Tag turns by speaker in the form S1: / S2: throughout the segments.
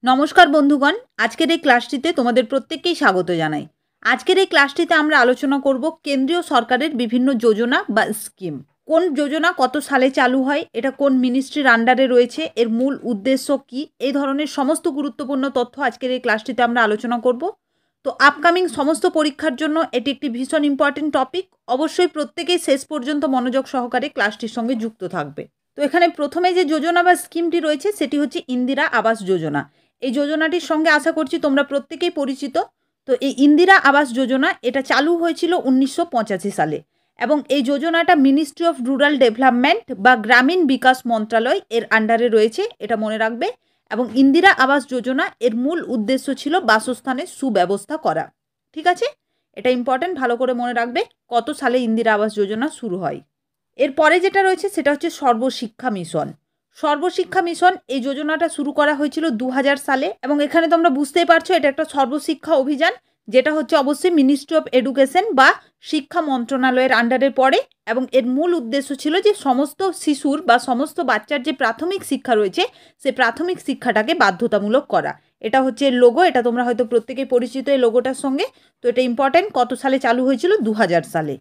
S1: নমস্কার বন্ধুগণ, আজকের এই ক্লাসটিতে তোমাদের প্রত্যেককেই স্বাগত জানাই। আজকের এই ক্লাসটিতে আমরা আলোচনা করব কেন্দ্রীয় সরকারের বিভিন্ন যোজনা বা স্কিম। কোন যোজনা কত সালে চালু হয়, এটা কোন মিনিস্ট্রির আন্ডারে রয়েছে, এর মূল উদ্দেশ্য কি, এই ধরনের সমস্ত গুরুত্বপূর্ণ তথ্য আজকের এই ক্লাসটিতে আমরা আলোচনা করব। তো আপকামিং সমস্ত পরীক্ষার জন্য এটি একটি ভীষণ ইম্পর্টেন্ট টপিক। অবশ্যই প্রত্যেকেই শেষ পর্যন্ত মনোযোগ সহকারে ক্লাসটির সঙ্গে যুক্ত থাকবে। তো এখানে প্রথমে যে যোজনা বা স্কিমটি রয়েছে সেটি হচ্ছে ইন্দিরা আবাস যোজনা। এই যোজনাটির সঙ্গে আশা করছি তোমরা প্রত্যেকেই পরিচিত। তো এই ইন্দিরা আবাস যোজনা এটা চালু হয়েছিল 1985 সালে এবং এই যোজনাটা মিনিস্ট্রি অফ রুরাল ডেভেলপমেন্ট বা গ্রামীণ বিকাশ মন্ত্রণালয় এর আন্ডারে রয়েছে, এটা মনে রাখবে। এবং ইন্দিরা আবাস যোজনা এর মূল উদ্দেশ্য ছিল বাসস্থানের সুব্যবস্থা করা। ঠিক আছে, এটা ইম্পর্টেন্ট, ভালো করে মনে রাখবে কত সালে ইন্দিরা আবাস যোজনা শুরু হয়। এরপরে যেটা রয়েছে সেটা হচ্ছে সর্বশিক্ষা মিশন। সর্বশিক্ষা মিশন এই যোজনাটা শুরু করা হয়েছিল 2000 সালে এবং এখানে তোমরা বুঝতেই পারছো এটা একটা সর্বশিক্ষা অভিযান, যেটা হচ্ছে অবশ্যই মিনিস্ট্রি অফ এডুকেশন বা শিক্ষা মন্ত্রণালয়ের আন্ডারে পড়ে। এবং এর মূল উদ্দেশ্য ছিল যে সমস্ত শিশুর বা সমস্ত বাচ্চার যে প্রাথমিক শিক্ষা রয়েছে সেই প্রাথমিক শিক্ষাটাকে বাধ্যতামূলক করা। এটা হচ্ছে লোগো, এটা তোমরা হয়তো প্রত্যেকেই পরিচিত এই লোগোটার সঙ্গে। তো এটা ইম্পর্টেন্ট, কত সালে চালু হয়েছিল 2000 সালে।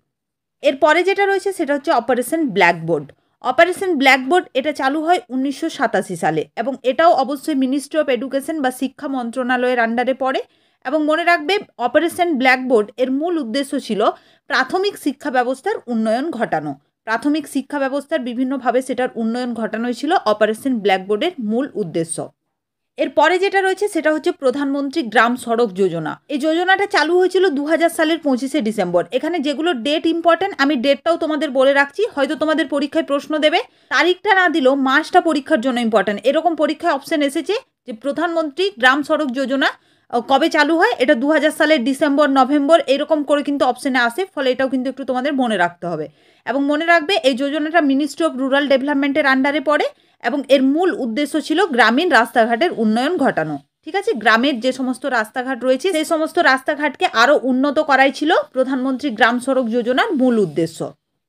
S1: এরপরে যেটা রয়েছে সেটা হচ্ছে অপারেশন ব্ল্যাকবোর্ড। অপারেশন ব্ল্যাকবোর্ড এটা চালু হয় 1987 সালে এবং এটাও অবশ্যই মিনিস্ট্রি অফ এডুকেশন বা শিক্ষা মন্ত্রণালয়ের আন্ডারে পড়ে। এবং মনে রাখবে অপারেশন ব্ল্যাকবোর্ড এর মূল উদ্দেশ্য ছিল প্রাথমিক শিক্ষা ব্যবস্থার উন্নয়ন ঘটানো। প্রাথমিক শিক্ষা ব্যবস্থার বিভিন্নভাবে সেটার উন্নয়ন ঘটানোই ছিল অপারেশন ব্ল্যাকবোর্ডের মূল উদ্দেশ্য। এরপরে যেটা রয়েছে সেটা হচ্ছে প্রধানমন্ত্রী গ্রাম সড়ক যোজনা। এই যোজনাটা চালু হয়েছিল 2000 সালের 25শে ডিসেম্বর। এখানে যেগুলো ডেট ইম্পর্টেন্ট আমি ডেটটাও তোমাদের বলে রাখছি, হয়তো তোমাদের পরীক্ষায় প্রশ্ন দেবে, তারিখটা না দিলেও মাসটা পরীক্ষার জন্য ইম্পর্টেন্ট। এরকম পরীক্ষায় অপশন এসেছে যে প্রধানমন্ত্রী গ্রাম সড়ক যোজনা কবে চালু হয়, এটা 2000 সালের ডিসেম্বর, নভেম্বর এরকম করে কিন্তু অপশনে আসে, ফলে এটাও কিন্তু একটু তোমাদের মনে রাখতে হবে। এবং মনে রাখবে এই যোজনাটা মিনিস্ট্রি অফ রুরাল ডেভেলপমেন্টের আন্ডারে পড়ে এবং এর মূল উদ্দেশ্য ছিল গ্রামীণ রাস্তাঘাটের উন্নয়ন ঘটানো। ঠিক আছে, গ্রামের যে সমস্ত রাস্তাঘাট রয়েছে সেই সমস্ত রাস্তাঘাটকে আরও উন্নত করাই ছিল প্রধানমন্ত্রী গ্রাম সড়ক যোজনার মূল উদ্দেশ্য।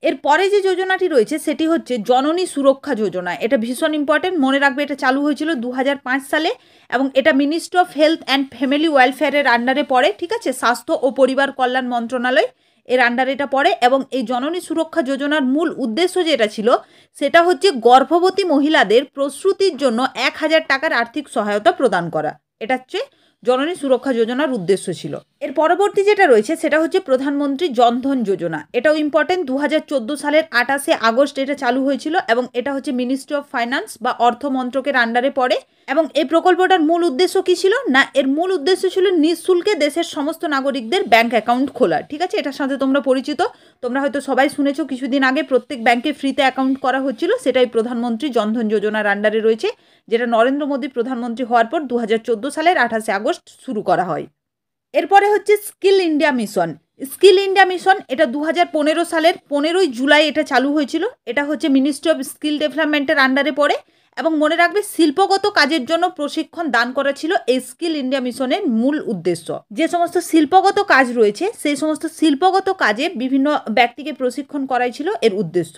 S1: এরপরে যে যোজনাটি রয়েছে সেটি হচ্ছে জননী সুরক্ষা যোজনা। এটা ভীষণ ইম্পর্টেন্ট, মনে রাখবে এটা চালু হয়েছিল 2005 সালে এবং এটা ministry of health and family ওয়েলফেয়ারের আন্ডারে পড়ে। ঠিক আছে, স্বাস্থ্য ও পরিবার কল্যাণ মন্ত্রণালয় এর আন্ডারে এটা পড়ে। এবং এই জননী সুরক্ষা যোজনার মূল উদ্দেশ্য যেটা ছিল সেটা হচ্ছে গর্ভবতী মহিলাদের প্রসূতির জন্য 1000 টাকার আর্থিক সহায়তা প্রদান করা। এটা হচ্ছে জননী সুরক্ষা যোজনার উদ্দেশ্য ছিল। এর পরবর্তী যেটা রয়েছে সেটা হচ্ছে প্রধানমন্ত্রী জনধন যোজনা। এটাও ইম্পর্টেন্ট, 2014 সালের 28শে আগস্ট এটা চালু হয়েছিল এবং এটা হচ্ছে মিনিস্ট্রি অফ ফাইন্যান্স বা অর্থ মন্ত্রকের আন্ডারে পড়ে। এবং এই প্রকল্পটার মূল উদ্দেশ্য কি ছিল না, এর মূল উদ্দেশ্য ছিল নিঃশুল্কে দেশের সমস্ত নাগরিকদের ব্যাংক অ্যাকাউন্ট খোলা। ঠিক আছে, এটার সাথে তোমরা পরিচিত, তোমরা হয়তো সবাই শুনেছো কিছুদিন আগে প্রত্যেক ব্যাংকে ফ্রিতে অ্যাকাউন্ট করা হচ্ছিল, সেটাই প্রধানমন্ত্রী জনধন যোজনার আন্ডারে রয়েছে, যেটা নরেন্দ্র মোদী প্রধানমন্ত্রী হওয়ার পর 2014 সালের 28শে আগস্ট শুরু করা হয়। এরপরে হচ্ছে skill India mission. Skill India mission এটা 2015 সালের 15ই জুলাই এটা চালু হয়েছিল। এটা হচ্ছে মিনিস্ট্রি অফ স্কিল ডেভেলপমেন্টের আন্ডারে পড়ে এবং মনে রাখবে শিল্পগত কাজের জন্য প্রশিক্ষণ দান করা ছিল এই স্কিল ইন্ডিয়া মিশনের মূল উদ্দেশ্য। যে সমস্ত শিল্পগত কাজ রয়েছে সেই সমস্ত শিল্পগত কাজে বিভিন্ন ব্যক্তিকে প্রশিক্ষণ করাই ছিল এর উদ্দেশ্য।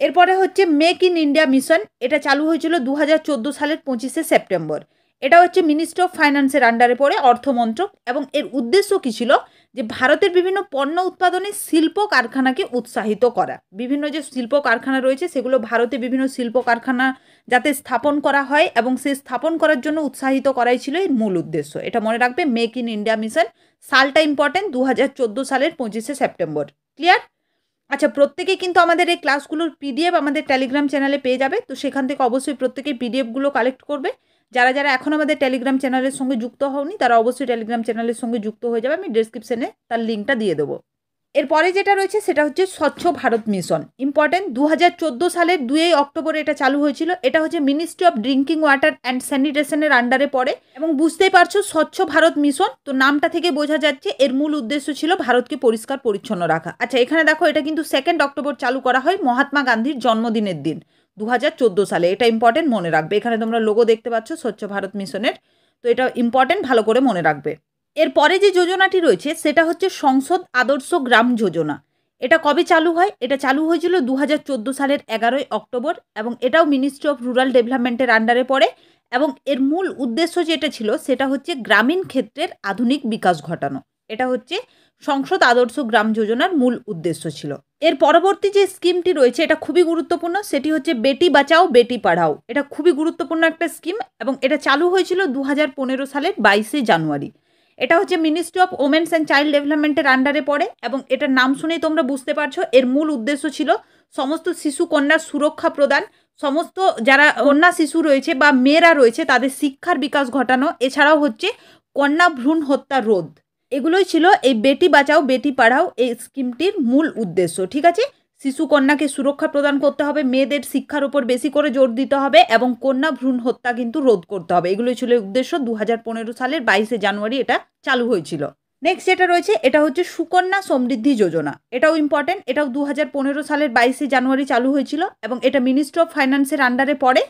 S1: এরপরে হচ্ছে মেক ইন ইন্ডিয়া মিশন। এটা চালু হয়েছিল 2014 সালের 25শে সেপ্টেম্বর। এটা হচ্ছে মিনিস্ট্রি অফ ফাইন্যান্সের আন্ডারে পড়ে, অর্থমন্ত্রক। এবং এর উদ্দেশ্য কী ছিল যে ভারতের বিভিন্ন পণ্য উৎপাদনে শিল্প কারখানাকে উৎসাহিত করা। বিভিন্ন যে শিল্প কারখানা রয়েছে সেগুলো ভারতে বিভিন্ন শিল্প কারখানা যাতে স্থাপন করা হয় এবং সেই স্থাপন করার জন্য উৎসাহিত করাই ছিল এর মূল উদ্দেশ্য। এটা মনে রাখবে, মেক ইন ইন্ডিয়া মিশন। সালটা ইম্পর্টেন্ট, 2014 সালের 25শে সেপ্টেম্বর। ক্লিয়ার? আচ্ছা, প্রত্যেকেই কিন্তু আমাদের এই ক্লাসগুলোর পিডিএফ আমাদের টেলিগ্রাম চ্যানেলে পেয়ে যাবে, তো সেখান থেকে অবশ্যই প্রত্যেকেই পিডিএফগুলো কালেক্ট করবে। যারা যারা এখন আমাদের টেলিগ্রাম চ্যানেলের সঙ্গে যুক্ত হওনি তারা অবশ্যই টেলিগ্রাম চ্যানেলের সঙ্গে যুক্ত হয়ে যাবে, আমি ডেসক্রিপশনে তার লিঙ্কটা দিয়ে দেবো। এরপরে যেটা রয়েছে সেটা হচ্ছে স্বচ্ছ ভারত মিশন। ইম্পর্টেন্ট, 2014 সালের 2 অক্টোবর এটা চালু হয়েছিল। এটা হচ্ছে ministry of drinking water and স্যানিটেশনের আন্ডারে পড়ে এবং বুঝতেই পারছো স্বচ্ছ ভারত মিশন, তো নামটা থেকে বোঝা যাচ্ছে এর মূল উদ্দেশ্য ছিল ভারতকে পরিষ্কার পরিচ্ছন্ন রাখা। আচ্ছা, এখানে দেখো এটা কিন্তু 2 অক্টোবর চালু করা হয় মহাত্মা গান্ধীর জন্মদিনের দিন 2014 সালে। এটা ইম্পর্টেন্ট, মনে রাখবে। এখানে তোমরা লোগো দেখতে পাচ্ছ স্বচ্ছ ভারত মিশনের, তো এটা ইম্পর্টেন্ট, ভালো করে মনে রাখবে। এরপরে যে যোজনাটি রয়েছে সেটা হচ্ছে সংসদ আদর্শ গ্রাম যোজনা। এটা কবে চালু হয়? এটা চালু হয়েছিল 2014 সালের 11 অক্টোবর এবং এটাও মিনিস্ট্রি অফ রুরাল ডেভেলপমেন্টের আন্ডারে পড়ে এবং এর মূল উদ্দেশ্য যেটা ছিল সেটা হচ্ছে গ্রামীণ ক্ষেত্রের আধুনিক বিকাশ ঘটানো। এটা হচ্ছে সংসদ আদর্শ গ্রাম যোজনার মূল উদ্দেশ্য ছিল। এর পরবর্তী যে স্কিমটি রয়েছে এটা খুবই গুরুত্বপূর্ণ, সেটি হচ্ছে বেটি বাঁচাও বেটি পড়াও। এটা খুবই গুরুত্বপূর্ণ একটা স্কিম এবং এটা চালু হয়েছিল 2015 সালের 22শে জানুয়ারি। এটা হচ্ছে ministry of women's and child ডেভেলপমেন্টের আন্ডারে পড়ে এবং এটার নাম শুনেই তোমরা বুঝতে পারছো এর মূল উদ্দেশ্য ছিল সমস্ত শিশু কন্যার সুরক্ষা প্রদান, সমস্ত যারা কন্যা শিশু রয়েছে বা মেয়েরা রয়েছে তাদের শিক্ষার বিকাশ ঘটানো, এছাড়াও হচ্ছে কন্যা ভ্রূণ হত্যা রোধ। এগুলোই ছিল এই বেটি বাঁচাও বেটি পড়াও এই স্কিমটির মূল উদ্দেশ্য। ঠিক আছে, শিশু কন্যাকে সুরক্ষা প্রদান করতে হবে, মেয়েদের শিক্ষার উপর বেশি করে জোর দিতে হবে এবং কন্যা ভ্রূণ হত্যা কিন্তু রোধ করতে হবে। এগুলোই ছিল উদ্দেশ্য। 2015 সালের 22শে জানুয়ারি এটা চালু হয়েছিল। নেক্সট যেটা রয়েছে এটা হচ্ছে সুকন্যা সমৃদ্ধি যোজনা। এটাও ইম্পর্টেন্ট। এটাও 2015 সালের 22শে জানুয়ারি চালু হয়েছিল এবং এটা মিনিস্ট্রি অফ ফাইন্যান্সের আন্ডারে পড়ে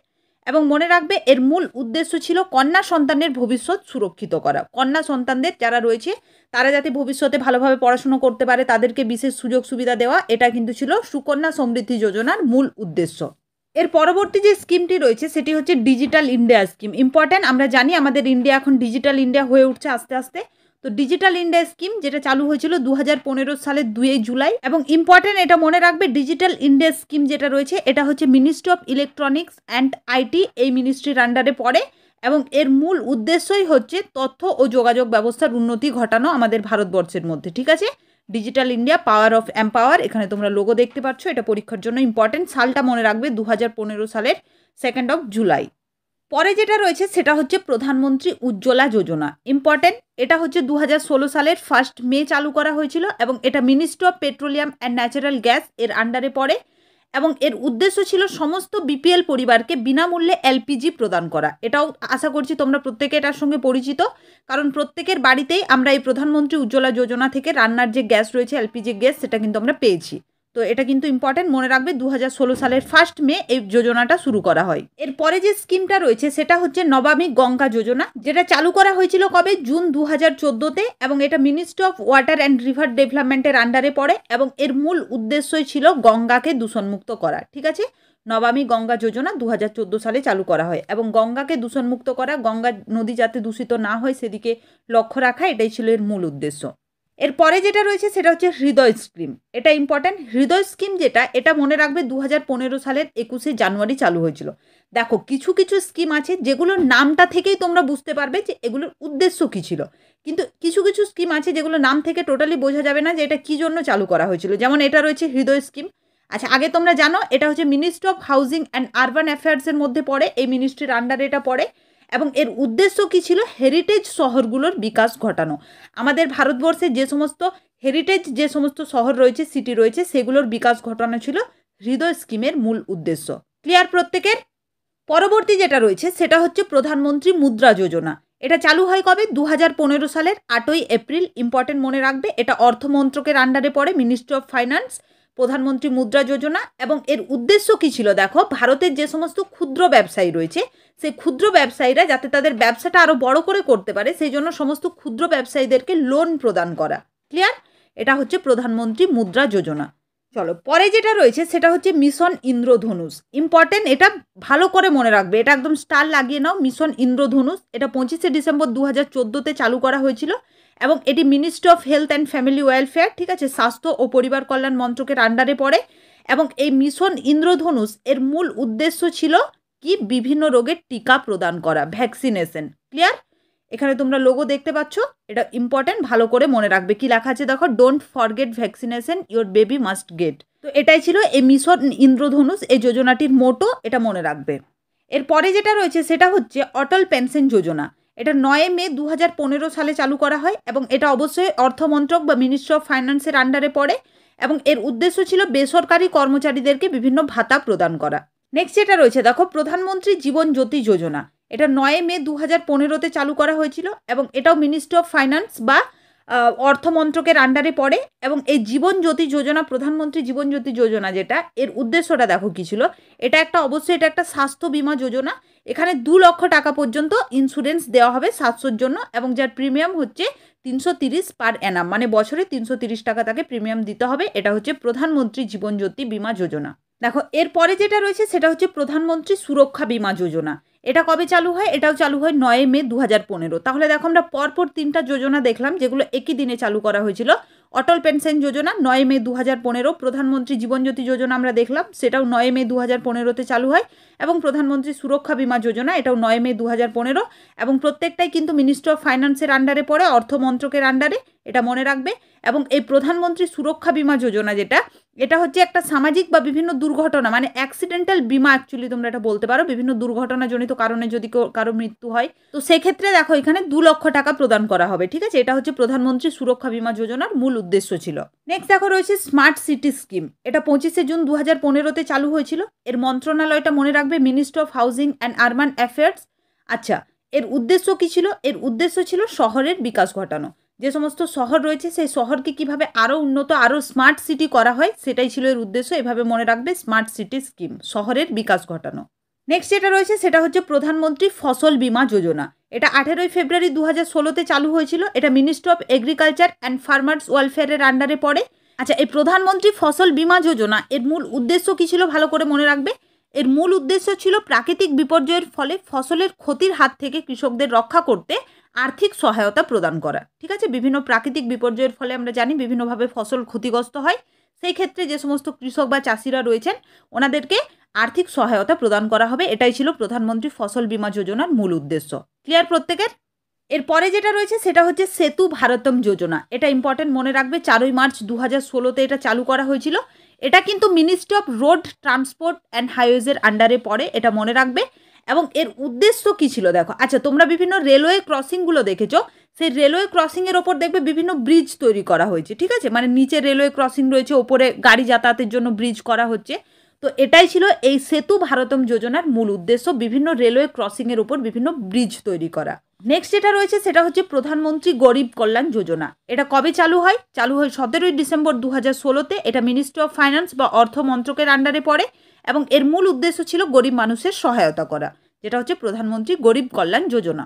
S1: এবং মনে রাখবে এর মূল উদ্দেশ্য ছিল কন্যা সন্তানের ভবিষ্যৎ সুরক্ষিত করা। কন্যা সন্তানদের যারা রয়েছে তারা যাতে ভবিষ্যতে ভালোভাবে পড়াশুনো করতে পারে, তাদেরকে বিশেষ সুযোগ সুবিধা দেওয়া, এটা কিন্তু ছিল সুকন্যা সমৃদ্ধি যোজনার মূল উদ্দেশ্য। এর পরবর্তী যে স্কিমটি রয়েছে সেটি হচ্ছে ডিজিটাল ইন্ডিয়া স্কিম। ইম্পর্টেন্ট, আমরা জানি আমাদের ইন্ডিয়া এখন ডিজিটাল ইন্ডিয়া হয়ে উঠছে আস্তে আস্তে। তো ডিজিটাল ইন্ডিয়া স্কিম যেটা চালু হয়েছিল 2015 সালের 2 জুলাই এবং ইম্পর্টেন্ট এটা মনে রাখবে ডিজিটাল ইন্ডিয়া স্কিম যেটা রয়েছে এটা হচ্ছে ministry of electronics and IT এই মিনিস্ট্রির আন্ডারে পড়ে এবং এর মূল উদ্দেশ্যই হচ্ছে তথ্য ও যোগাযোগ ব্যবস্থার উন্নতি ঘটানো আমাদের ভারতবর্ষের মধ্যে। ঠিক আছে, digital India power of empower, এখানে তোমরা লোগো দেখতে পাচ্ছ, এটা পরীক্ষার জন্য ইম্পর্টেন্ট। সালটা মনে রাখবে 2015 সালের 2 জুলাই। পরে যেটা রয়েছে সেটা হচ্ছে প্রধানমন্ত্রী উজ্জ্বলা যোজনা। ইম্পর্টেন্ট, এটা হচ্ছে 2016 সালের 1 মে চালু করা হয়েছিল এবং এটা ministry of petroleum and natural gas এর আন্ডারে পড়ে এবং এর উদ্দেশ্য ছিল সমস্ত বিপিএল পরিবারকে বিনামূল্যে এলপিজি প্রদান করা। এটাও আশা করছি তোমরা প্রত্যেকে এটার সঙ্গে পরিচিত, কারণ প্রত্যেকের বাড়িতেই আমরা এই প্রধানমন্ত্রী উজ্জ্বলা যোজনা থেকে রান্নার যে গ্যাস রয়েছে এলপিজি গ্যাস সেটা কিন্তু আমরা পেয়েছি। তো এটা কিন্তু ইম্পর্টেন্ট, মনে রাখবে 2016 সালের 1 মে এই যোজনাটা শুরু করা হয়। এরপরে যে স্কিমটা রয়েছে সেটা হচ্ছে নমামি গঙ্গা যোজনা, যেটা চালু করা হয়েছিল কবে, জুন 2014-তে এবং এটা ministry of water and river ডেভেলপমেন্টের আন্ডারে পড়ে এবং এর মূল উদ্দেশ্যই ছিল গঙ্গাকে দূষণমুক্ত করা। ঠিক আছে, নমামি গঙ্গা যোজনা 2014 সালে চালু করা হয় এবং গঙ্গাকে দূষণমুক্ত করা, গঙ্গা নদী যাতে দূষিত না হয় সেদিকে লক্ষ্য রাখা, এটাই ছিল এর মূল উদ্দেশ্য। এরপরে যেটা রয়েছে সেটা হচ্ছে হৃদয় স্কিম। এটা ইম্পর্টেন্ট। হৃদয় স্কিম যেটা, এটা মনে রাখবে 2015 সালের 21শে জানুয়ারি চালু হয়েছিল। দেখো কিছু কিছু স্কিম আছে যেগুলোর নামটা থেকেই তোমরা বুঝতে পারবে যে এগুলোর উদ্দেশ্য কী ছিল, কিন্তু কিছু কিছু স্কিম আছে যেগুলো নাম থেকে টোটালি বোঝা যাবে না যে এটা কী জন্য চালু করা হয়েছিল। যেমন এটা রয়েছে হৃদয় স্কিম। আচ্ছা, আগে তোমরা জানো এটা হচ্ছে ministry of housing and urban অ্যাফেয়ার্সের মধ্যে পড়ে, এই মিনিস্ট্রির আন্ডারে এটা পড়ে এবং এর উদ্দেশ্য কী ছিল, হেরিটেজ শহরগুলোর বিকাশ ঘটানো। আমাদের ভারতবর্ষে যে সমস্ত হেরিটেজ যে সমস্ত শহর রয়েছে, সিটি রয়েছে, সেগুলোর বিকাশ ঘটানো ছিল হৃদয় স্কিমের মূল উদ্দেশ্য। ক্লিয়ার প্রত্যেকের? পরবর্তী যেটা রয়েছে সেটা হচ্ছে প্রধানমন্ত্রী মুদ্রা যোজনা। এটা চালু হয় কবে, 2015 সালের 8 এপ্রিল। ইম্পর্টেন্ট, মনে রাখবে এটা অর্থ মন্ত্রকের আন্ডারে পড়ে, মিনিস্ট্রি অফ ফাইন্যান্স, প্রধানমন্ত্রী মুদ্রা যোজনা। এবং এর উদ্দেশ্য কী ছিল, দেখো ভারতের যে সমস্ত ক্ষুদ্র ব্যবসায়ী রয়েছে সেই ক্ষুদ্র ব্যবসায়ীরা যাতে তাদের ব্যবসাটা আরও বড় করে করতে পারে সেই জন্য সমস্ত ক্ষুদ্র ব্যবসায়ীদেরকে লোন প্রদান করা। ক্লিয়ার? এটা হচ্ছে প্রধানমন্ত্রী মুদ্রা যোজনা। চলো পরে যেটা রয়েছে সেটা হচ্ছে মিশন ইন্দ্রধনুষ। ইম্পর্টেন্ট, এটা ভালো করে মনে রাখবে, এটা একদম স্টার লাগিয়ে নাও। মিশন ইন্দ্রধনুষ, এটা 25শে ডিসেম্বর 2014-তে চালু করা হয়েছিল এবং এটি ministry of health and family welfare, ঠিক আছে, স্বাস্থ্য ও পরিবার কল্যাণ মন্ত্রকের আন্ডারে পড়ে এবং এই মিশন ইন্দ্রধনুষ এর মূল উদ্দেশ্য ছিল কি, বিভিন্ন রোগের টিকা প্রদান করা, ভ্যাকসিনেশন। ক্লিয়ার? এখানে তোমরা লোগো দেখতে পাচ্ছ, এটা ইম্পর্টেন্ট, ভালো করে মনে রাখবে। কি লেখা আছে দেখো, don't forget vaccination, your baby must get. তো এটাই ছিল এই মিশন ইন্দ্রধনুষ এই যোজনাটির মোটো, এটা মনে রাখবে। এরপরে যেটা রয়েছে সেটা হচ্ছে অটল পেনশন যোজনা। এটা 9 মে 2015 সালে চালু করা হয় এবং এটা অবশ্যই অর্থমন্ত্রক বা মিনিস্ট্রি অফ ফাইন্যান্সের আন্ডারে পড়ে এবং এর উদ্দেশ্য ছিল বেসরকারি কর্মচারীদেরকে বিভিন্ন ভাতা প্রদান করা। নেক্সট যেটা রয়েছে দেখো, প্রধানমন্ত্রী জীবন জ্যোতি যোজনা। এটা 9 মে 2015-তে চালু করা হয়েছিল এবং এটাও মিনিস্ট্রি অফ ফাইন্যান্স বা অর্থমন্ত্রকের আন্ডারে পড়ে এবং এই জীবন জ্যোতি যোজনা, প্রধানমন্ত্রী জীবন জ্যোতি যোজনা যেটা, এর উদ্দেশ্যটা দেখো কী ছিল। এটা একটা অবশ্যই এটা একটা স্বাস্থ্য বিমা যোজনা। এখানে 2 লক্ষ টাকা পর্যন্ত ইন্স্যুরেন্স দেওয়া হবে 700-র জন্য এবং যার প্রিমিয়াম হচ্ছে 330 পার অ্যানাম, মানে বছরে 330 টাকা তাকে প্রিমিয়াম দিতে হবে। এটা হচ্ছে প্রধানমন্ত্রী জীবন জ্যোতি বিমা যোজনা। দেখো এরপরে যেটা রয়েছে সেটা হচ্ছে প্রধানমন্ত্রী সুরক্ষা বিমা যোজনা। এটা কবে চালু হয়? এটাও চালু হয় 9 মে 2015। তাহলে দেখো আমরা পরপর 3টা যোজনা দেখলাম যেগুলো একই দিনে চালু করা হয়েছিল। অটল পেনশন যোজনা 9 মে 2015, প্রধানমন্ত্রী জীবন জ্যোতি যোজনা আমরা দেখলাম, সেটাও 9 মে 2015-তে চালু হয়, এবং প্রধানমন্ত্রী সুরক্ষা বিমা যোজনা এটাও 9 মে 2015, এবং প্রত্যেকটাই কিন্তু মিনিস্ট্রি অফ ফাইন্যান্সের আন্ডারে পড়ে, অর্থ মন্ত্রকের আন্ডারে, এটা মনে রাখবে। এবং এই প্রধানমন্ত্রী সুরক্ষা বিমা যোজনা যেটা, এটা হচ্ছে একটা সামাজিক বা বিভিন্ন দুর্ঘটনা, মানে অ্যাক্সিডেন্টাল বিমা অ্যাকচুয়ালি তোমরা এটা বলতে পারো, বিভিন্ন দুর্ঘটনাজনিত কারণে যদি কারো মৃত্যু হয়, তো সেক্ষেত্রে দেখো এখানে 2 লক্ষ টাকা প্রদান করা হবে। ঠিক আছে, এটা হচ্ছে প্রধানমন্ত্রী সুরক্ষা বিমা যোজনার মূল উদ্দেশ্য ছিল। নেক্সট দেখো রয়েছে স্মার্ট সিটি স্কিম। এটা 25 জুন 2015-তে চালু হয়েছিল। এর মন্ত্রণালয়টা মনে রাখবে ministry of housing and urban affairs. আচ্ছা, এর উদ্দেশ্য কি ছিল? এর উদ্দেশ্য ছিল শহরের বিকাশ ঘটানো। যে সমস্ত শহর রয়েছে সেই শহরকে কিভাবে আরও উন্নত, আরও স্মার্ট সিটি করা হয়, সেটাই ছিল এর উদ্দেশ্য। এভাবে মনে রাখবে, স্মার্ট সিটি স্কিম, শহরের বিকাশ ঘটানো। নেক্সট যেটা রয়েছে সেটা হচ্ছে প্রধানমন্ত্রী ফসল বীমা যোজনা। এটা 18 ফেব্রুয়ারি 2016-তে চালু হয়েছিল। এটা ministry of agriculture and farmers ওয়েলফেয়ারের আন্ডারে পড়ে। আচ্ছা, এই প্রধানমন্ত্রী ফসল বীমা যোজনা এর মূল উদ্দেশ্য কি ছিল ভালো করে মনে রাখবে। এর মূল উদ্দেশ্য ছিল প্রাকৃতিক বিপর্যয়ের ফলে ফসলের ক্ষতির হাত থেকে কৃষকদের রক্ষা করতে আর্থিক সহায়তা প্রদান করা। ঠিক আছে, বিভিন্ন প্রাকৃতিক বিপর্যয়ের ফলে আমরা জানি বিভিন্নভাবে ফসল ক্ষতিগ্রস্ত হয়। সেই ক্ষেত্রে যে সমস্ত কৃষক বা চাষিরা রয়েছেন ওনাদেরকে আর্থিক সহায়তা প্রদান করা হবে। এটাই ছিল প্রধানমন্ত্রী ফসল বীমা যোজনার মূল উদ্দেশ্য। ক্লিয়ার প্রত্যেকের? এরপরে যেটা রয়েছে সেটা হচ্ছে সেতু ভারতম যোজনা। এটা ইম্পর্টেন্ট মনে রাখবে, 4 মার্চ 2016-তে এটা চালু করা হয়েছিল। এটা কিন্তু ministry of road transport and হাইওয়েজের আন্ডারে পড়ে, এটা মনে রাখবে। এবং এর উদ্দেশ্য কি ছিল দেখো। আচ্ছা, তোমরা বিভিন্ন রেলওয়ে ক্রসিংগুলো দেখেছো, সেই রেলওয়ে ক্রসিংয়ের ওপর দেখবে বিভিন্ন ব্রিজ তৈরি করা হয়েছে। ঠিক আছে, মানে নিচে রেলওয়ে ক্রসিং রয়েছে, ওপরে গাড়ি যাতায়াতের জন্য ব্রিজ করা হচ্ছে। তো এটাই ছিল এই সেতু ভারতম যোজনার মূল উদ্দেশ্য, বিভিন্ন রেলওয়ে ক্রসিংয়ের ওপর বিভিন্ন ব্রিজ তৈরি করা। নেক্সট যেটা রয়েছে সেটা হচ্ছে প্রধানমন্ত্রী গরিব কল্যাণ যোজনা। এটা কবে চালু হয়? চালু হয় 17 ডিসেম্বর 2016-তে। এটা মিনিস্ট্রি অফ ফাইন্যান্স বা অর্থ মন্ত্রকের আন্ডারে পড়ে, এবং এর মূল উদ্দেশ্য ছিল গরিব মানুষের সহায়তা করা, যেটা হচ্ছে প্রধানমন্ত্রী গরিব কল্যাণ যোজনা।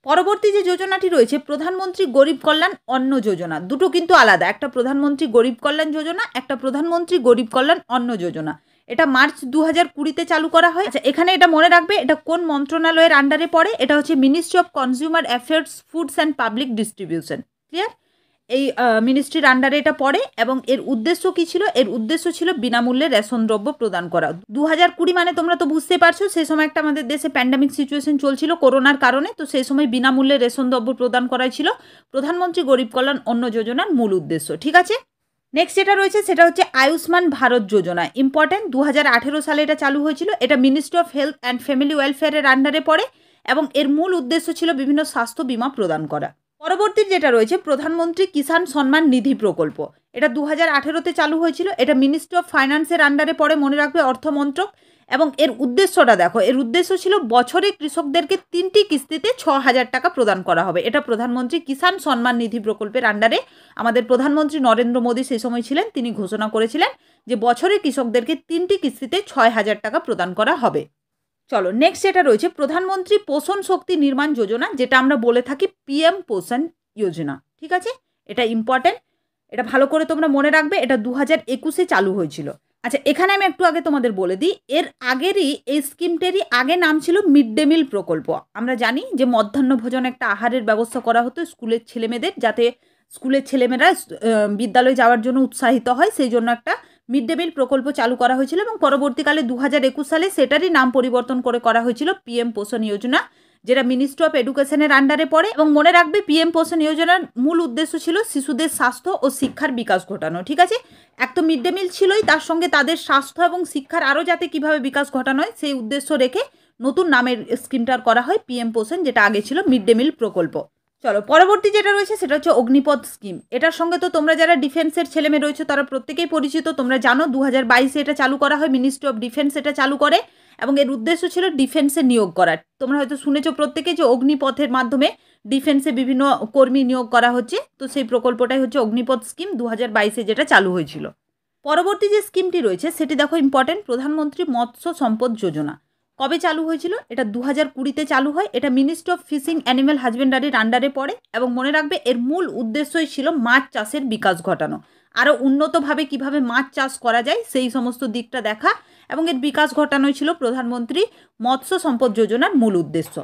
S1: পরবর্তী যে যোজনাটি রয়েছে প্রধানমন্ত্রী গরিব কল্যাণ অন্ন যোজনা। দুটো কিন্তু আলাদা, একটা প্রধানমন্ত্রী গরিব কল্যাণ যোজনা, একটা প্রধানমন্ত্রী গরিব কল্যাণ অন্ন যোজনা। এটা মার্চ 2020-তে চালু করা হয়। আচ্ছা, এখানে এটা মনে রাখবে এটা কোন মন্ত্রণালয়ের আন্ডারে পড়ে। এটা হচ্ছে ministry of consumer affairs, foods and public distribution. Clear? এই মিনিস্ট্রির আন্ডারে এটা পড়ে, এবং এর উদ্দেশ্য কি ছিল? এর উদ্দেশ্য ছিল বিনামূল্যে রেশন দ্রব্য প্রদান করা। 2020 মানে তোমরা তো বুঝতে পারছো, সেই সময় একটা আমাদের দেশে প্যান্ডামিক সিচুয়েশন চলছিল করোনার কারণে, তো সেই সময় বিনামূল্যে রেশন দ্রব্য প্রদান করাই ছিল প্রধানমন্ত্রী গরিব কল্যাণ অন্ন যোজনার মূল উদ্দেশ্য। ঠিক আছে, নেক্সট যেটা রয়েছে সেটা হচ্ছে আয়ুষ্মান ভারত যোজনা। ইম্পর্টেন্ট, 2018 সালে এটা চালু হয়েছিল। এটা ministry of health and family ওয়েলফেয়ারের আন্ডারে পড়ে, এবং এর মূল উদ্দেশ্য ছিল বিভিন্ন স্বাস্থ্য বীমা প্রদান করা। পরবর্তী যেটা রয়েছে প্রধানমন্ত্রী কিষাণ সম্মান নিধি প্রকল্প। এটা 2018-তে চালু হয়েছিল। এটা মিনিস্ট্রি অফ ফাইন্যান্সের আন্ডারে পড়ে, মনে রাখবে অর্থ মন্ত্রক। এবং এর উদ্দেশ্যটা দেখো, এর উদ্দেশ্য ছিল বছরে কৃষকদেরকে 3টি কিস্তিতে 6,000 টাকা প্রদান করা হবে। এটা প্রধানমন্ত্রী কিষাণ সম্মান নিধি প্রকল্পের আন্ডারে আমাদের প্রধানমন্ত্রী নরেন্দ্র মোদী সেই সময় ছিলেন, তিনি ঘোষণা করেছিলেন যে বছরে কৃষকদেরকে 3টি কিস্তিতে 6,000 টাকা প্রদান করা হবে। চলো নেক্সট যেটা রয়েছে প্রধানমন্ত্রী পোষণ শক্তি নির্মাণ যোজনা, যেটা আমরা বলে থাকি পিএম পোষণ যোজনা। ঠিক আছে, এটা ইম্পর্টেন্ট, এটা ভালো করে তোমরা মনে রাখবে। এটা 2021-এ চালু হয়েছিল। আচ্ছা, এখানে আমি একটু আগে তোমাদের বলে দিই, এর আগেরই এই স্কিমটারই আগে নাম ছিল মিড ডে মিল প্রকল্প। আমরা জানি যে মধ্যাহ্ন ভোজন একটা আহারের ব্যবস্থা করা হতো স্কুলের ছেলেমেয়েদের, যাতে স্কুলের ছেলেমেয়েরা বিদ্যালয়ে যাওয়ার জন্য উৎসাহিত হয়, সেই জন্য একটা মিড ডে মিল প্রকল্প চালু করা হয়েছিল। এবং পরবর্তীকালে 2021 সালে সেটারই নাম পরিবর্তন করে করা হয়েছিল পিএম পোষণ যোজনা, যেটা মিনিস্ট্রি অফ এডুকেশনের আন্ডারে পড়ে। এবং মনে রাখবে পিএম পোষণ যোজনার মূল উদ্দেশ্য ছিল শিশুদের স্বাস্থ্য ও শিক্ষার বিকাশ ঘটানো। ঠিক আছে, এক তো মিড ডে মিল ছিলই, তার সঙ্গে তাদের স্বাস্থ্য এবং শিক্ষার আরও যাতে কিভাবে বিকাশ ঘটানো হয় সেই উদ্দেশ্য রেখে নতুন নামের স্কিমটার করা হয় পিএম পোষণ, যেটা আগে ছিল মিড ডে মিল প্রকল্প। চলো পরবর্তী যেটা রয়েছে সেটা হচ্ছে অগ্নিপথ স্কিম। এটার সঙ্গে তো তোমরা যারা ডিফেন্সের ছেলেমেয়ে রয়েছে তারা প্রত্যেকেই পরিচিত। তোমরা জানো 2022-এ এটা চালু করা হয়, মিনিস্ট্রি অফ ডিফেন্স এটা চালু করে, এবং এর উদ্দেশ্য ছিল ডিফেন্সে নিয়োগ করা। তোমরা হয়তো শুনেছো প্রত্যেকে যে অগ্নিপথের মাধ্যমে ডিফেন্সে বিভিন্ন কর্মী নিয়োগ করা হচ্ছে, তো সেই প্রকল্পটাই হচ্ছে অগ্নিপথ স্কিম, 2022-এ যেটা চালু হয়েছিল। পরবর্তী যে স্কিমটি রয়েছে সেটি দেখো ইম্পর্টেন্ট, প্রধানমন্ত্রী মৎস্য সম্পদ যোজনা। কবে চালু হয়েছিল? এটা 2020-তে চালু হয়। এটা মিনিস্ট্রি অফ ফিশিং অ্যানিম্যাল হাজবেন্ডারির আন্ডারে পড়ে, এবং মনে রাখবে এর মূল উদ্দেশ্যই ছিল মাছ চাষের বিকাশ ঘটানো, আরও উন্নতভাবে কিভাবে মাছ চাষ করা যায় সেই সমস্ত দিকটা দেখা, এবং এর বিকাশ ঘটানোই ছিল প্রধানমন্ত্রী মৎস্য সম্পদ যোজনার মূল উদ্দেশ্য।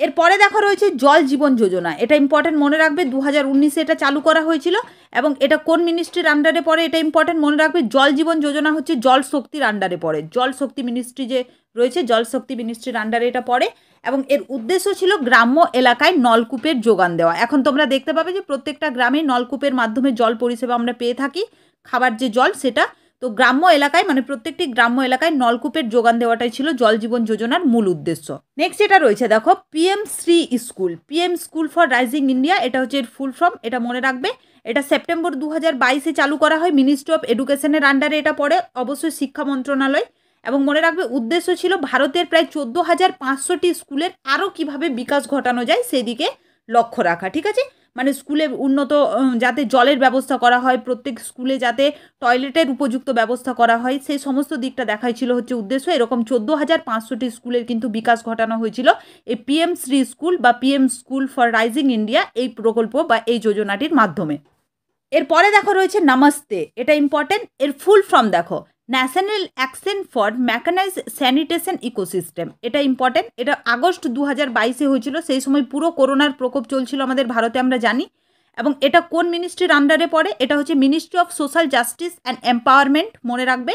S1: এরপরে দেখা রয়েছে জল জীবন যোজনা। এটা ইম্পর্টেন্ট মনে রাখবে, 2019-এ এটা চালু করা হয়েছিল এবং এটা কোন মিনিস্ট্রির আন্ডারে পড়ে এটা ইম্পর্টেন্ট মনে রাখবে। জল জীবন যোজনা হচ্ছে জল শক্তির আন্ডারে পড়ে, জল শক্তি মিনিস্ট্রি যে রয়েছে জল শক্তি মিনিস্ট্রির আন্ডারে এটা পড়ে এবং এর উদ্দেশ্য ছিল গ্রাম্য এলাকায় নলকূপের যোগান দেওয়া। এখন তোমরা দেখতে পাবে যে প্রত্যেকটা গ্রামে নলকূপের মাধ্যমে জল পরিষেবা আমরা পেয়ে থাকি, খাবার যে জল সেটা। তো গ্রাম্য এলাকায় মানে প্রত্যেকটি গ্রাম্য এলাকায় নলকূপের যোগান দেওয়াটাই ছিল জল জীবন যোজনার মূল উদ্দেশ্য। নেক্সট যেটা রয়েছে দেখো PM Shri school, PM school for rising India, এটা হচ্ছে এর ফুল ফর্ম, এটা মনে রাখবে। এটা সেপ্টেম্বর 2022-এ চালু করা হয়, মিনিস্ট্রি অফ এডুকেশনের আন্ডারে এটা পড়ে, অবশ্যই শিক্ষা মন্ত্রণালয়। এবং মনে রাখবে উদ্দেশ্য ছিল ভারতের প্রায় 14,500টি স্কুলের আরও কীভাবে বিকাশ ঘটানো যায় সেদিকে লক্ষ্য রাখা। ঠিক আছে, মানে স্কুলে উন্নত যাতে জলের ব্যবস্থা করা হয়, প্রত্যেক স্কুলে যাতে টয়লেটের উপযুক্ত ব্যবস্থা করা হয়, সেই সমস্ত দিকটা দেখাই ছিল হচ্ছে উদ্দেশ্য। এরকম 14,500টি স্কুলের কিন্তু বিকাশ ঘটানো হয়েছিল এই পিএম শ্রী স্কুল বা PM school for rising India এই প্রকল্প বা এই যোজনাটির মাধ্যমে। এরপরে দেখো রয়েছে নমস্তে, এটা ইম্পর্টেন্ট। এর ফুল ফর্ম দেখো national action for mechanise sanitation ecosystem, এটা ইম্পর্টেন্ট। এটা আগস্ট 2022-এ হয়েছিল, সেই সময় পুরো করোনার প্রকোপ চলছিল আমাদের ভারতে আমরা জানি। এবং এটা কোন মিনিস্ট্রির আন্ডারে পড়ে, এটা হচ্ছে ministry of social justice and empowerment, মনে রাখবে।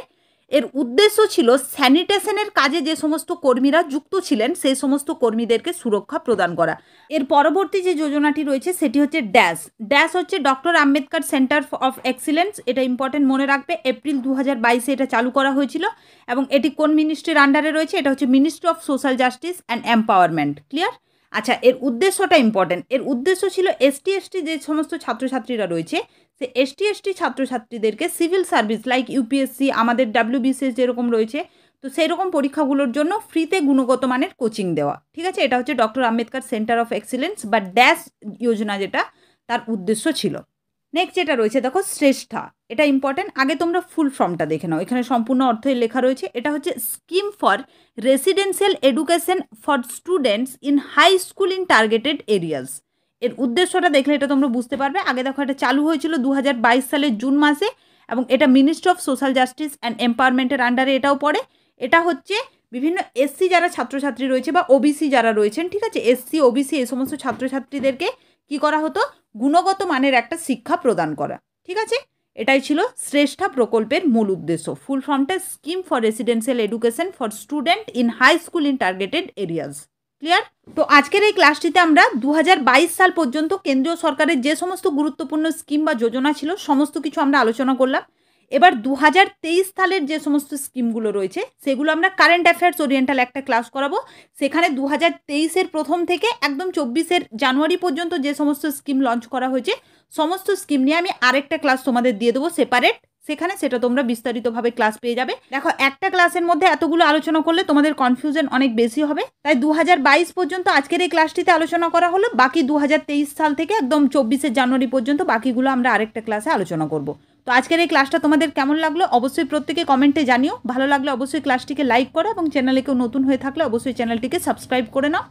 S1: এর উদ্দেশ্য ছিল স্যানিটেশনের কাজে যে সমস্ত কর্মীরা যুক্ত ছিলেন সেই সমস্ত কর্মীদেরকে সুরক্ষা প্রদান করা। এর পরবর্তী যে যোজনাটি রয়েছে সেটি হচ্ছে ড্যাশ, ড্যাশ হচ্ছে doctor Ambedkar centre of excellence, এটা ইম্পর্টেন্ট মনে রাখবে। এপ্রিল 2022-এ এটা চালু করা হয়েছিল এবং এটি কোন মিনিস্ট্রির আন্ডারে রয়েছে, এটা হচ্ছে ministry of social justice and empowerment. Clear? আচ্ছা, এর উদ্দেশ্যটা ইম্পর্টেন্ট। এর উদ্দেশ্য ছিল এসটি এসটি যে সমস্ত ছাত্রছাত্রীরা রয়েছে সে এসটি এসটি ছাত্রছাত্রীদেরকে সিভিল সার্ভিস লাইক ইউপিএসসি, আমাদের ডাব্লিউবিসিএস যেরকম রয়েছে, তো সেই রকম পরীক্ষাগুলোর জন্য ফ্রিতে গুণগত মানের কোচিং দেওয়া। ঠিক আছে, এটা হচ্ছে doctor Ambedkar centre of excellence বা ড্যাশ যোজনা, যেটা তার উদ্দেশ্য ছিল। নেক্সট যেটা রয়েছে দেখো শ্রেষ্ঠা, এটা ইম্পর্টেন্ট। আগে তোমরা ফুল ফর্মটা দেখে নাও, এখানে সম্পূর্ণ অর্থে লেখা রয়েছে। এটা হচ্ছে scheme for residential education for students in high school in targeted areas. এর উদ্দেশ্যটা দেখলে এটা তোমরা বুঝতে পারবে। আগে দেখো এটা চালু হয়েছিল 2022 সালের জুন মাসে এবং এটা ministry of social justice and এম্পাওয়ারমেন্টের আন্ডারে এটাও পড়ে। এটা হচ্ছে বিভিন্ন এসসি যারা ছাত্রছাত্রী রয়েছে বা ওবিসি যারা রয়েছেন, ঠিক আছে, এসসি ওবিসি এই সমস্ত ছাত্রছাত্রীদেরকে কি করা হতো, গুণগত মানের একটা শিক্ষা প্রদান করা। ঠিক আছে, এটাই ছিল শ্রেষ্ঠা প্রকল্পের মূল উদ্দেশ্য। ফুল ফর্মটা scheme for residential education for student in high school in targeted areas. Clear? তো আজকের এই ক্লাসটিতে আমরা 2022 সাল পর্যন্ত কেন্দ্রীয় সরকারের যে সমস্ত গুরুত্বপূর্ণ স্কিম বা যোজনা ছিল সমস্ত কিছু আমরা আলোচনা করলাম। এবার 2023 সালের যে সমস্ত স্কিমগুলো রয়েছে সেগুলো আমরা কারেন্ট অ্যাফেয়ার্স ওরিয়েন্টাল একটা ক্লাস করাবো। সেখানে 2023-এর প্রথম থেকে একদম 24-এর জানুয়ারি পর্যন্ত যে সমস্ত স্কিম লঞ্চ করা হয়েছে সমস্ত স্কিম নিয়ে আমি আরেকটা ক্লাস তোমাদের দিয়ে দেবো সেপারেট, সেখানে সেটা তোমরা বিস্তারিতভাবে ক্লাস পেয়ে যাবে। দেখো একটা ক্লাসের মধ্যে এতগুলো আলোচনা করলে তোমাদের কনফিউশন অনেক বেশি হবে, তাই 2022 পর্যন্ত আজকের এই ক্লাসটিতে আলোচনা করা হলো। বাকি 2023 সাল থেকে একদম 24শে জানুয়ারি পর্যন্ত বাকিগুলো আমরা আরেকটা ক্লাসে আলোচনা করব। তো আজকের এই ক্লাসটা তোমাদের কেমন লাগলো অবশ্যই প্রত্যেকে কমেন্টে জানিও। ভালো লাগলে অবশ্যই ক্লাসটিকে লাইক করো এবং চ্যানেলে কেউ নতুন হয়ে থাকলে অবশ্যই চ্যানেলটিকে সাবস্ক্রাইব করে নাও।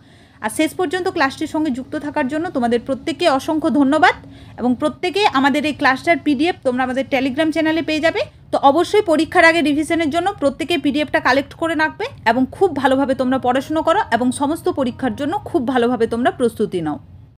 S1: আর শেষ পর্যন্ত ক্লাসটির সঙ্গে যুক্ত থাকার জন্য তোমাদের প্রত্যেককে অসংখ্য ধন্যবাদ। এবং প্রত্যেকে আমাদের এই ক্লাসটার পিডিএফ তোমরা আমাদের টেলিগ্রাম চ্যানেলে পেয়ে যাবে। তো অবশ্যই পরীক্ষার আগে রিভিশনের জন্য প্রত্যেকে পিডিএফটা কালেক্ট করে রাখবে এবং খুব ভালোভাবে তোমরা পড়াশুনো করো এবং সমস্ত পরীক্ষার জন্য খুব ভালোভাবে তোমরা প্রস্তুতি নাও।